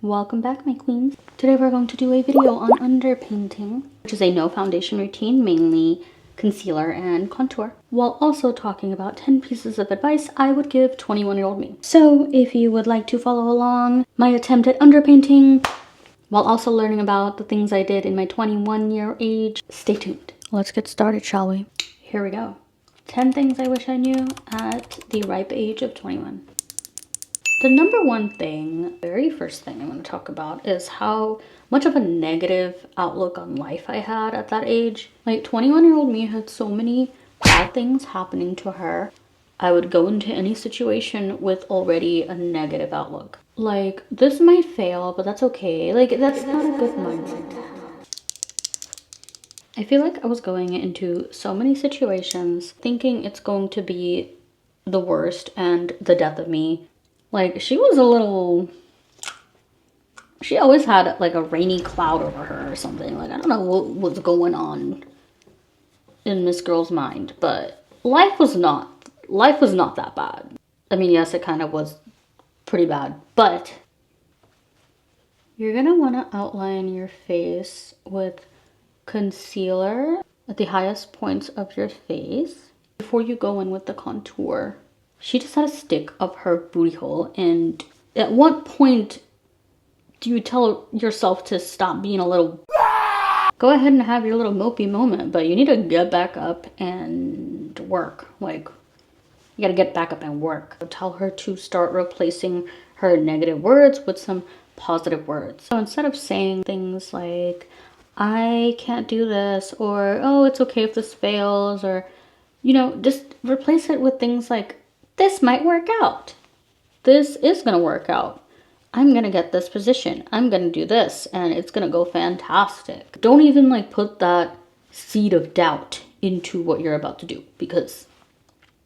Welcome back, my queens. Today we're going to do a video on underpainting, which is a no foundation routine, mainly concealer and contour, while also talking about 10 pieces of advice I would give 21-year-old me. So if you would like to follow along my attempt at underpainting, while also learning about the things I did in my 21-year age, stay tuned. Let's get started, shall we? Here we go. 10 things I wish I knew at the ripe age of 21. The number one thing, very first thing I want to talk about is how much of a negative outlook on life I had at that age. Like 21-year-old me had so many bad things happening to her. I would go into any situation with already a negative outlook. Like, this might fail, but that's okay. Like, that's not a good mindset to have. I feel like I was going into so many situations thinking it's going to be the worst and the death of me. Like, she was a little, she always had like a rainy cloud over her or something. Like, I don't know what was going on in this girl's mind, but life was not that bad. I mean, yes, it kind of was pretty bad, but you're gonna want to outline your face with concealer at the highest points of your face before you go in with the contour. She just had a stick up her booty hole, and at what point do you tell yourself to stop being a little... Go ahead and have your little mopey moment, but you need to get back up and work. Like, you gotta get back up and work. Tell her to start replacing her negative words with some positive words. So instead of saying things like, I can't do this, or, oh, it's okay if this fails, or, you know, just replace it with things like, this might work out. This is gonna work out. I'm gonna get this position. I'm gonna do this, and it's gonna go fantastic. Don't even like put that seed of doubt into what you're about to do, because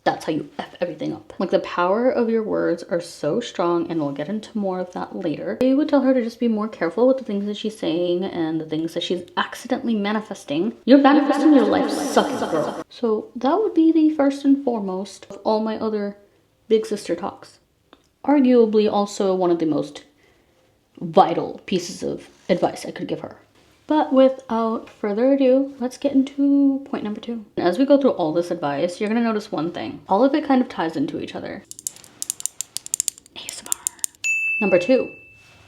that's how you F everything up. Like, the power of your words are so strong, and we'll get into more of that later. I would tell her to just be more careful with the things that she's saying and the things that she's accidentally manifesting. You're manifesting your life sucking, girl. So that would be the first and foremost of all my other big sister talks. Arguably also one of the most vital pieces of advice I could give her. But without further ado, let's get into point number 2. As we go through all this advice, you're gonna notice one thing. All of it kind of ties into each other. ASMR. Number 2,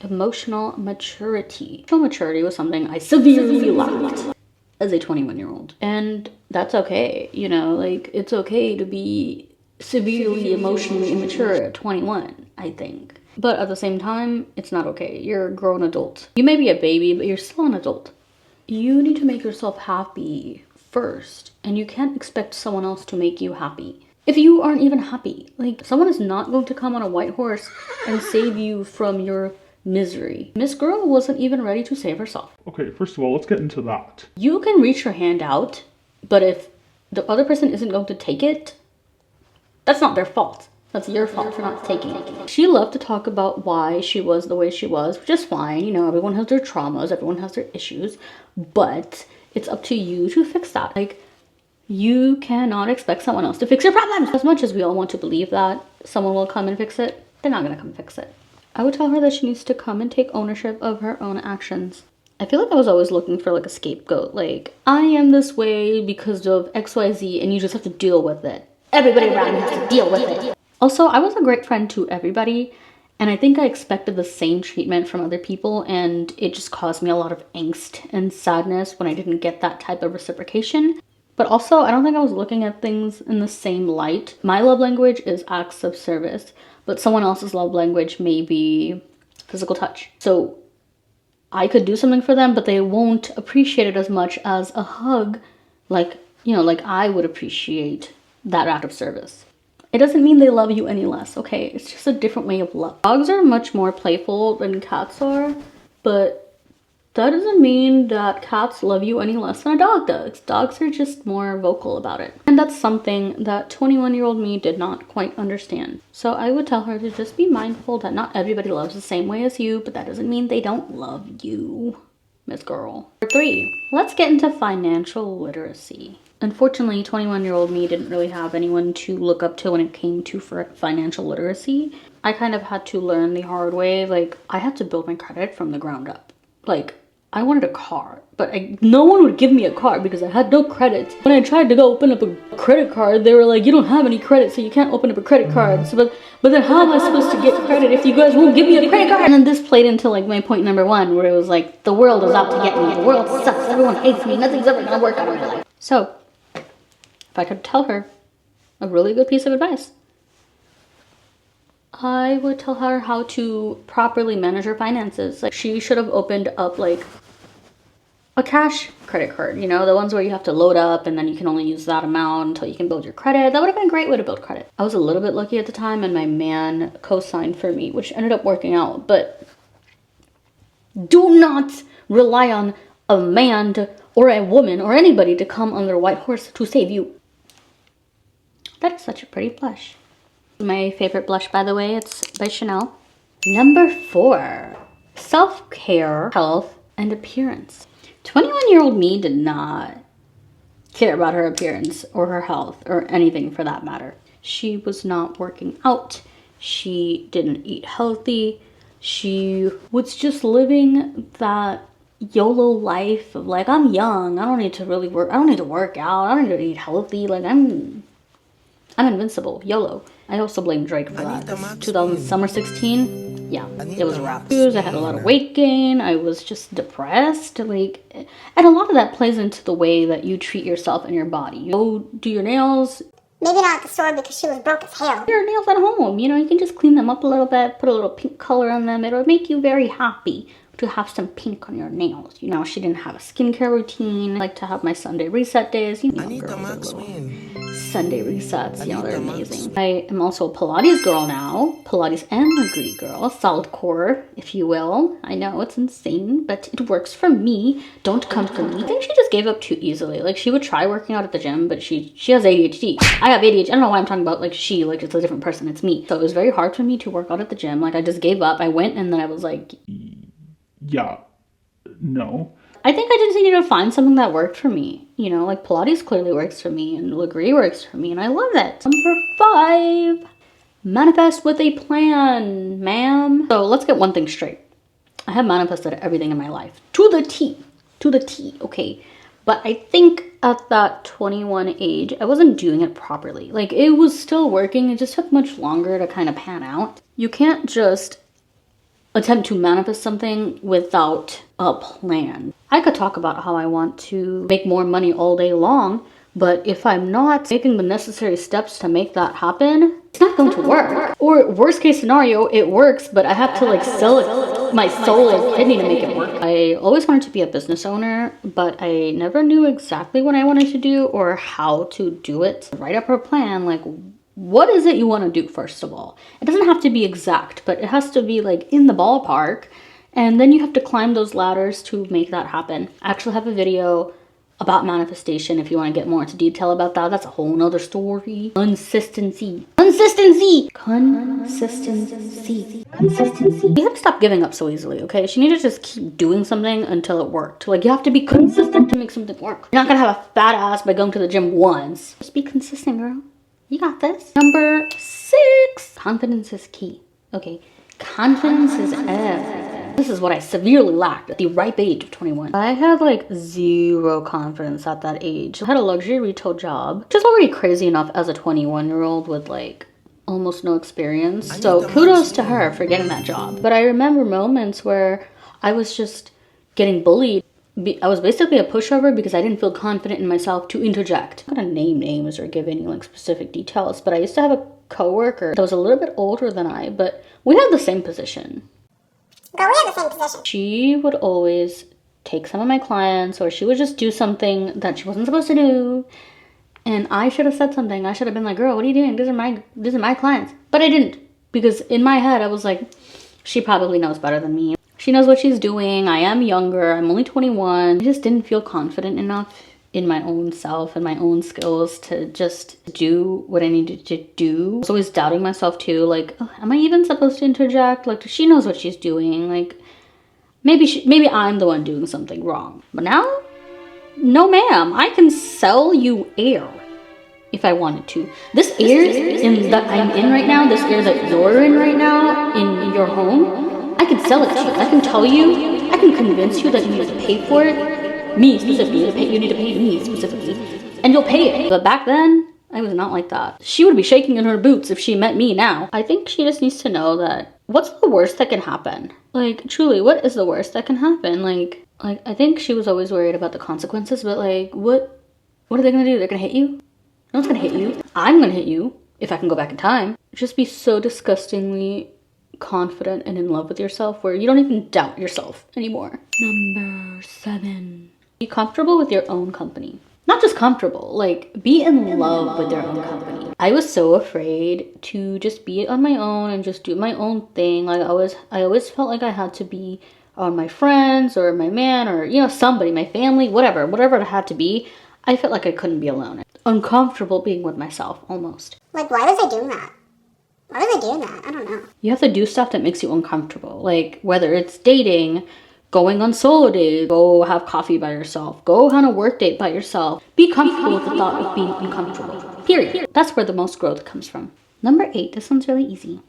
emotional maturity. Emotional maturity was something I severely lacked as a 21-year-old. And that's okay, you know, like, it's okay to be severely emotionally immature at 21, I think. But at the same time, it's not okay. You're a grown adult. You may be a baby, but you're still an adult. You need to make yourself happy first, and you can't expect someone else to make you happy if you aren't even happy. Like, someone is not going to come on a white horse and save you from your misery. Miss Girl wasn't even ready to save herself. Okay, first of all, let's get into that. You can reach your hand out, but if the other person isn't going to take it, that's not their fault. That's your fault for not taking it. She loved to talk about why she was the way she was, which is fine. You know, everyone has their traumas, everyone has their issues, but it's up to you to fix that. Like, you cannot expect someone else to fix your problems. As much as we all want to believe that someone will come and fix it, they're not gonna come fix it. I would tell her that she needs to come and take ownership of her own actions. I feel like I was always looking for like a scapegoat. Like, I am this way because of XYZ, and you just have to deal with it. Everybody around you has to deal with it. Also, I was a great friend to everybody, and I think I expected the same treatment from other people, and it just caused me a lot of angst and sadness when I didn't get that type of reciprocation. But also, I don't think I was looking at things in the same light. My love language is acts of service, but someone else's love language may be physical touch. So I could do something for them, but they won't appreciate it as much as a hug, like, you know, like I would appreciate that act of service. It doesn't mean they love you any less, okay? It's just a different way of love. Dogs are much more playful than cats are, but that doesn't mean that cats love you any less than a dog does. Dogs are just more vocal about it. And that's something that 21-year-old me did not quite understand. So I would tell her to just be mindful that not everybody loves the same way as you, but that doesn't mean they don't love you, Miss Girl. Number 3, let's get into financial literacy. Unfortunately, 21-year-old me didn't really have anyone to look up to when it came to financial literacy. I kind of had to learn the hard way. Like, I had to build my credit from the ground up. Like, I wanted a car, but no one would give me a car because I had no credit. When I tried to go open up a credit card, they were like, you don't have any credit, so you can't open up a credit card. So, but then how am I supposed to get credit if you guys won't give me a credit card? And then this played into like my point number 1, where it was like, the world is out to get me. The world sucks. Everyone hates me. Nothing's ever gonna work out in my life. So, if I could tell her a really good piece of advice, I would tell her how to properly manage her finances. Like, she should have opened up like a cash credit card, you know, the ones where you have to load up and then you can only use that amount until you can build your credit. That would have been a great way to build credit. I was a little bit lucky at the time and my man co-signed for me, which ended up working out, but do not rely on a man or a woman or anybody to come on their white horse to save you. That is such a pretty blush. My favorite blush, by the way, it's by Chanel. Number 4, self-care, health, and appearance. 21-year-old me did not care about her appearance or her health or anything for that matter. She was not working out. She didn't eat healthy. She was just living that YOLO life of like, I'm young. I don't need to really work. I don't need to work out. I don't need to eat healthy. Like, I'm invincible. YOLO. I also blame Drake for that. 2000 summer 16. Yeah, it was a wrap. I had a lot of weight gain. I was just depressed. Like, and a lot of that plays into the way that you treat yourself and your body. You go do your nails. Maybe not at the store because she was broke as hell. Your nails at home, you know, you can just clean them up a little bit, put a little pink color on them. It'll make you very happy to have some pink on your nails. You know, she didn't have a skincare routine. I like to have my Sunday reset days. You know, girls are little Sunday resets, you know, they're amazing. I am also a Pilates girl now. Pilates and Lagree girl. Solid core, if you will. I know it's insane, but it works for me. Don't come for me. I think she just gave up too easily. Like, she would try working out at the gym, but she has ADHD. I have ADHD. I don't know why I'm talking about like she, like it's a different person. It's me. So it was very hard for me to work out at the gym. Like, I just gave up. I went and then I was like, yeah, no. I think I just needed to find something that worked for me. You know, like Pilates clearly works for me and Lagree works for me and I love it. Number 5, manifest with a plan, ma'am. So let's get one thing straight. I have manifested everything in my life to the T, okay? But I think at that 21 age, I wasn't doing it properly. Like, it was still working. It just took much longer to kind of pan out. You can't just attempt to manifest something without a plan. I could talk about how I want to make more money all day long, but if I'm not making the necessary steps to make that happen, it's not going to work. Or worst case scenario, it works, but I have to like sell my soul and kidney to make it work. I always wanted to be a business owner, but I never knew exactly what I wanted to do or how to do it. Write up a plan, like, what is it you want to do, first of all? It doesn't have to be exact, but it has to be like in the ballpark. And then you have to climb those ladders to make that happen. I actually have a video about manifestation if you want to get more into detail about that. That's a whole nother story. Consistency. You have to stop giving up so easily, okay? You need to just keep doing something until it worked. Like, you have to be consistent to make something work. You're not gonna have a fat ass by going to the gym once. Just be consistent, girl. You got this. Number 6, confidence is key. Okay, confidence is everything. This is what I severely lacked at the ripe age of 21. I had like 0 confidence at that age. I had a luxury retail job, which is already crazy enough as a 21-year-old with like almost no experience. So kudos to her for getting that job. But I remember moments where I was just getting bullied. I was basically a pushover because I didn't feel confident in myself to interject. I'm not gonna name names or give any like specific details, but I used to have a coworker that was a little bit older than I, but we had the same position. Girl, we had the same position. She would always take some of my clients, or she would just do something that she wasn't supposed to do. And I should have said something. I should have been like, girl, what are you doing? These are my clients. But I didn't, because in my head I was like, she probably knows better than me. She knows what she's doing. I am younger. I'm only 21. I just didn't feel confident enough in my own self and my own skills to just do what I needed to do. I was always doubting myself too. Like, oh, am I even supposed to interject? Like, she knows what she's doing. Like, maybe I'm the one doing something wrong. But now, no ma'am. I can sell you air if I wanted to. This air that I'm in right now, this air that you're in right now in your home, I can sell it to you. I can tell you, I can convince you that you need to pay for it. Me specifically, you need to pay me specifically. And you'll pay it. But back then, I was not like that. She would be shaking in her boots if she met me now. I think she just needs to know that what's the worst that can happen? Like, truly, what is the worst that can happen? Like I think she was always worried about the consequences, but like, what are they gonna do? They're gonna hit you? No one's gonna hit you. I'm gonna hit you if I can go back in time. Just be so disgustingly confident and in love with yourself where you don't even doubt yourself anymore. Number 7. Be comfortable with your own company. Not just comfortable, like be in love with your own company. I was so afraid to just be on my own and just do my own thing. Like I always felt like I had to be on my friends or my man or, you know, somebody, my family, whatever it had to be. I felt like I couldn't be alone. Uncomfortable being with myself, almost. Like, why was I doing that? Why was I doing that? I don't know. You have to do stuff that makes you uncomfortable. Like, whether it's dating, going on solo dates, go have coffee by yourself, go on a work date by yourself. Be comfortable with the thought of being uncomfortable. Period. That's where the most growth comes from. Number 8, this one's really easy.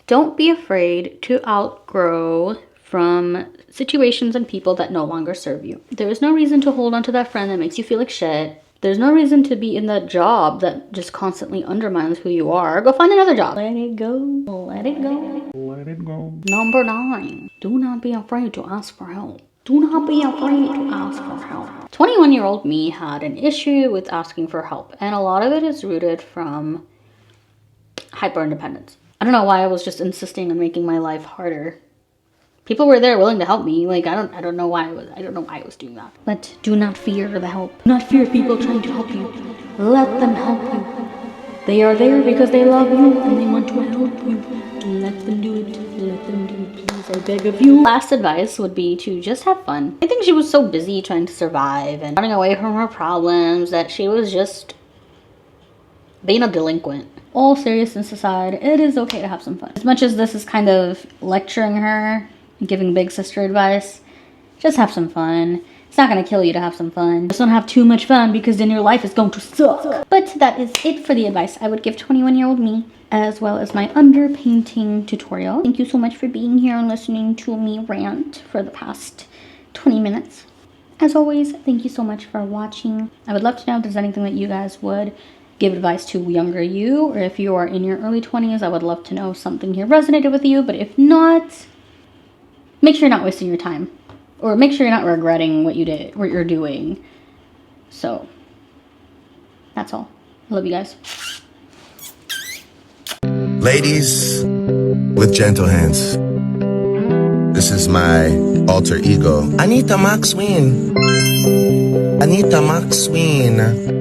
Don't be afraid to outgrow from situations and people that no longer serve you. There is no reason to hold on to that friend that makes you feel like shit. There's no reason to be in that job that just constantly undermines who you are. Go find another job. Let it go. Let it go. Let it go. Number 9. Do not be afraid to ask for help. Do not be afraid to ask for help. 21-year-old me had an issue with asking for help, and a lot of it is rooted from hyper independence. I don't know why I was just insisting on making my life harder. People were there willing to help me. Like, I don't know why I was doing that. But do not fear the help. Do not fear people trying to help you. Let them help you. They are there because they love you and they want to help you. Let them do it. Let them do it, please. I beg of you. Last advice would be to just have fun. I think she was so busy trying to survive and running away from her problems that she was just being a delinquent. All seriousness aside, it is okay to have some fun. As much as this is kind of lecturing her, giving big sister advice, just have some fun. It's not gonna kill you to have some fun. Just don't have too much fun because then your life is going to suck. But that is it for the advice I would give 21-year-old me, as well as my underpainting tutorial. Thank you so much for being here and listening to me rant for the past 20 minutes. As always, thank you so much for watching. I would love to know if there's anything that you guys would give advice to younger you, or if you are in your early 20s, I would love to know something here resonated with you. But if not, make sure you're not wasting your time, or make sure you're not regretting what you did, what you're doing. So that's all. I love you guys. Ladies with gentle hands. This is my alter ego, Anita Maxwin. Anita Maxwin.